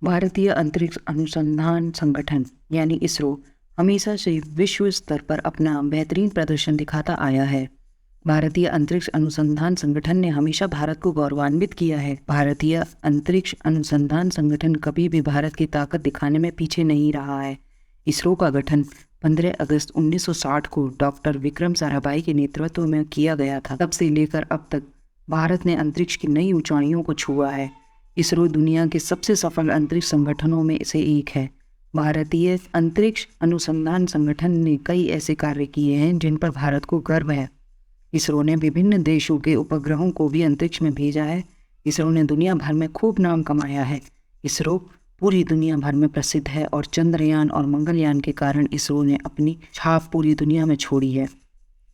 भारतीय अंतरिक्ष अनुसंधान संगठन यानी इसरो हमेशा से विश्व स्तर पर अपना बेहतरीन प्रदर्शन दिखाता आया है। भारतीय अंतरिक्ष अनुसंधान संगठन ने हमेशा भारत को गौरवान्वित किया है। भारतीय अंतरिक्ष अनुसंधान संगठन कभी भी भारत की ताकत दिखाने में पीछे नहीं रहा है। इसरो का गठन 15 अगस्त 1960 को डॉक्टर विक्रम साराभाई के नेतृत्व में किया गया था। तब से लेकर अब तक भारत ने अंतरिक्ष की नई ऊंचाइयों को छुआ है। इसरो दुनिया के सबसे सफल अंतरिक्ष संगठनों में से एक है। भारतीय अंतरिक्ष अनुसंधान संगठन ने कई ऐसे कार्य किए हैं जिन पर भारत को गर्व है। इसरो ने विभिन्न देशों के उपग्रहों को भी अंतरिक्ष में भेजा है। इसरो ने दुनिया भर में खूब नाम कमाया है। इसरो पूरी दुनिया भर में प्रसिद्ध है और चंद्रयान और मंगलयान के कारण इसरो ने अपनी छाप पूरी दुनिया में छोड़ी है।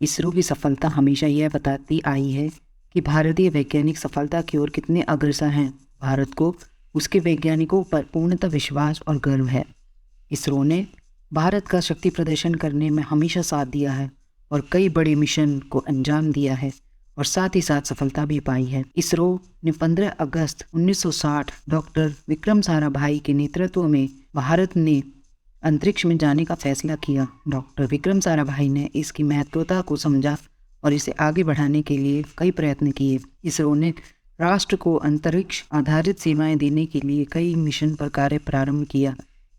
इसरो की सफलता हमेशा यह बताती आई है कि भारतीय वैज्ञानिक सफलता की ओर कितने अग्रसर हैं। भारत को उसके वैज्ञानिकों पर पूर्णतः विश्वास और गर्व है। इसरो ने भारत का शक्ति प्रदर्शन करने में हमेशा साथ दिया है और कई बड़े मिशन को अंजाम दिया है और साथ ही साथ सफलता भी पाई है। इसरो ने 15 अगस्त 1960 डॉक्टर विक्रम साराभाई के नेतृत्व में भारत ने अंतरिक्ष में जाने का फैसला किया। डॉक्टर विक्रम साराभाई ने इसकी महत्वता को समझा और इसे आगे बढ़ाने के लिए कई प्रयत्न किए। इसरो ने राष्ट्र को अंतरिक्ष आधारित सेवाएं देने के लिए कई मिशन पर कार्य प्रारंभ किया।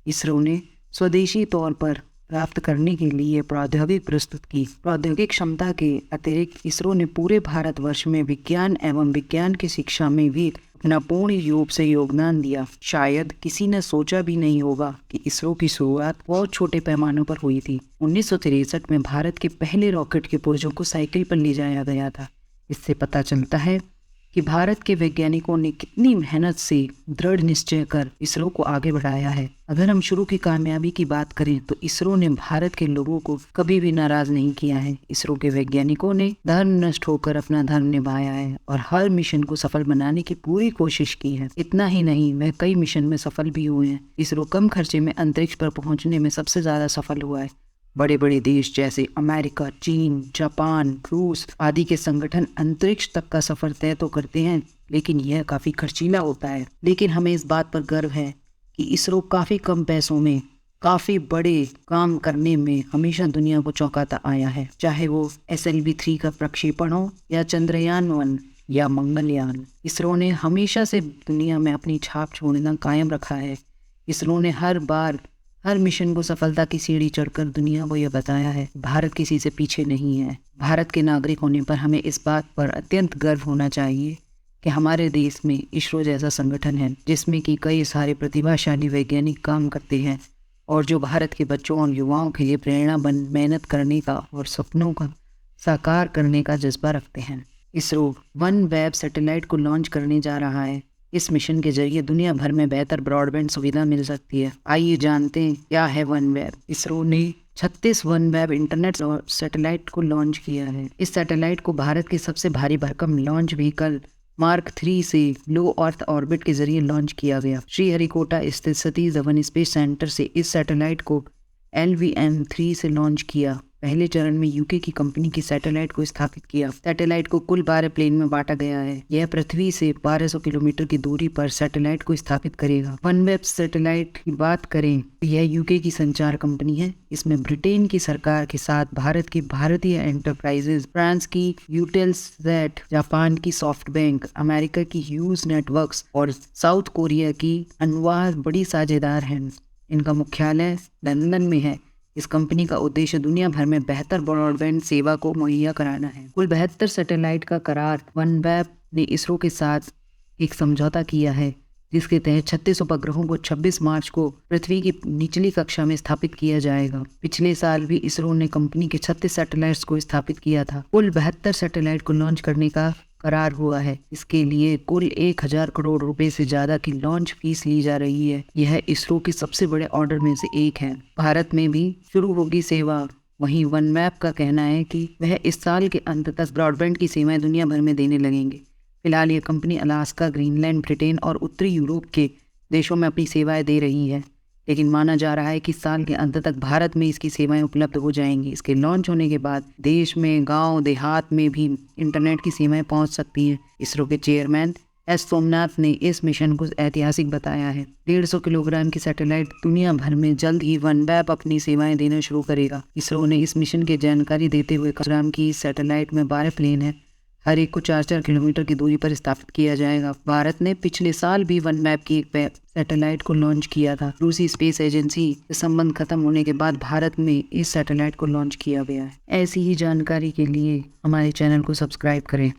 इसरो ने स्वदेशी तौर पर प्राप्त करने के लिए प्रौद्योगिकी प्रस्तुत की। प्रौद्योगिक क्षमता के अतिरिक्त इसरो ने पूरे भारतवर्ष में विज्ञान एवं विज्ञान की शिक्षा में भी अपना पूर्ण रूप से योगदान दिया। शायद किसी ने सोचा भी नहीं होगा कि इसरो की शुरुआत बहुत छोटे पैमानों पर हुई थी। 1963 में भारत के पहले रॉकेट के पुर्जों को साइकिल पर ले जाया गया था। इससे पता चलता है कि भारत के वैज्ञानिकों ने कितनी मेहनत से दृढ़ निश्चय कर इसरो को आगे बढ़ाया है। अगर हम शुरू की कामयाबी की बात करें तो इसरो ने भारत के लोगों को कभी भी नाराज नहीं किया है। इसरो के वैज्ञानिकों ने धर्म नष्ट होकर अपना धर्म निभाया है और हर मिशन को सफल बनाने की पूरी कोशिश की है। इतना ही नहीं, वह कई मिशन में सफल भी हुए हैं। इसरो कम खर्चे में अंतरिक्ष पर पहुंचने में सबसे ज्यादा सफल हुआ है। बड़े बड़े देश जैसे अमेरिका, चीन, जापान, रूस आदि के संगठन अंतरिक्ष तक का सफर तय तो करते हैं, लेकिन यह काफ़ी खर्चीला होता है। लेकिन हमें इस बात पर गर्व है कि इसरो काफ़ी कम पैसों में काफ़ी बड़े काम करने में हमेशा दुनिया को चौंकाता आया है। चाहे वो SLV-3 का प्रक्षेपण हो या चंद्रयान 1 या मंगलयान, इसरो ने हमेशा से दुनिया में अपनी छाप छोड़ना कायम रखा है। इसरो ने हर मिशन को सफलता की सीढ़ी चढ़कर दुनिया को यह बताया है, भारत किसी से पीछे नहीं है। भारत के नागरिक होने पर हमें इस बात पर अत्यंत गर्व होना चाहिए कि हमारे देश में इसरो जैसा संगठन है जिसमें कि कई सारे प्रतिभाशाली वैज्ञानिक काम करते हैं और जो भारत के बच्चों और युवाओं के लिए प्रेरणा बन मेहनत करने का और सपनों का साकार करने का जज्बा रखते हैं। इसरो OneWeb सैटेलाइट को लॉन्च करने जा रहा है। इस मिशन के जरिए दुनिया भर में बेहतर ब्रॉडबैंड सुविधा मिल सकती है। आइए जानते हैं क्या है OneWeb। इसरो ने 36 OneWeb इंटरनेट सैटेलाइट को लॉन्च किया है। इस सैटेलाइट को भारत के सबसे भारी भरकम लॉन्च व्हीकल मार्क 3 से लो अर्थ ऑर्बिट के जरिए लॉन्च किया गया। श्रीहरिकोटा स्थित सतीश धवन स्पेस सेंटर से इस सैटेलाइट को LVM-3 से लॉन्च किया। पहले चरण में यूके की कंपनी की सैटेलाइट को स्थापित किया। सैटेलाइट को कुल 12 प्लेन में बांटा गया है। यह पृथ्वी से 1200 किलोमीटर की दूरी पर सैटेलाइट को स्थापित करेगा। OneWeb सैटेलाइट की बात करें तो यह यूके की संचार कंपनी है। इसमें ब्रिटेन की सरकार के साथ भारत की भारतीय एंटरप्राइजेज, फ्रांस की यूटेलसैट, जापान की सॉफ्टबैंक, अमेरिका की ह्यूज नेटवर्क्स और साउथ कोरिया की अनवा बड़ी साझेदार हैं। इनका मुख्यालय लंदन में है। इस कंपनी का उद्देश्य दुनिया भर में बेहतर ब्रॉडबैंड सेवा को मुहैया कराना है। कुल 72 सैटेलाइट का करार OneWeb ने इसरो के साथ एक समझौता किया है, जिसके तहत 36 उपग्रहों को 26 मार्च को पृथ्वी की निचली कक्षा में स्थापित किया जाएगा। पिछले साल भी इसरो ने कंपनी के 36 सैटेलाइट्स को स्थापित किया था। कुल 72 सैटेलाइट को लॉन्च करने का करार हुआ है। इसके लिए कुल 1000 करोड़ रुपए से ज्यादा की लॉन्च फीस ली जा रही है। यह इसरो के सबसे बड़े ऑर्डर में से एक है। भारत में भी शुरू होगी सेवा। वहीं OneWeb का कहना है कि वह इस साल के अंत तक ब्रॉडबैंड की सेवाएं दुनिया भर में देने लगेंगे। फिलहाल ये कंपनी अलास्का, ग्रीनलैंड, ब्रिटेन और उत्तरी यूरोप के देशों में अपनी सेवाएं दे रही है, लेकिन माना जा रहा है कि साल के अंत तक भारत में इसकी सेवाएं उपलब्ध हो जाएंगी। इसके लॉन्च होने के बाद देश में गांव देहात में भी इंटरनेट की सेवाएं पहुंच सकती हैं। इसरो के चेयरमैन एस सोमनाथ ने इस मिशन को ऐतिहासिक बताया है। 150 किलोग्राम की सैटेलाइट दुनिया भर में जल्द ही OneWeb अपनी सेवाएं देना शुरू करेगा। इसरो ने इस मिशन की जानकारी देते हुए किलोग्राम की इस सैटेलाइट में 12 प्लेन है, हर एक को 4-4 किलोमीटर की दूरी पर स्थापित किया जाएगा। भारत ने पिछले साल भी OneWeb की एक सैटेलाइट को लॉन्च किया था। रूसी स्पेस एजेंसी से संबंध खत्म होने के बाद भारत में इस सैटेलाइट को लॉन्च किया गया है। ऐसी ही जानकारी के लिए हमारे चैनल को सब्सक्राइब करें।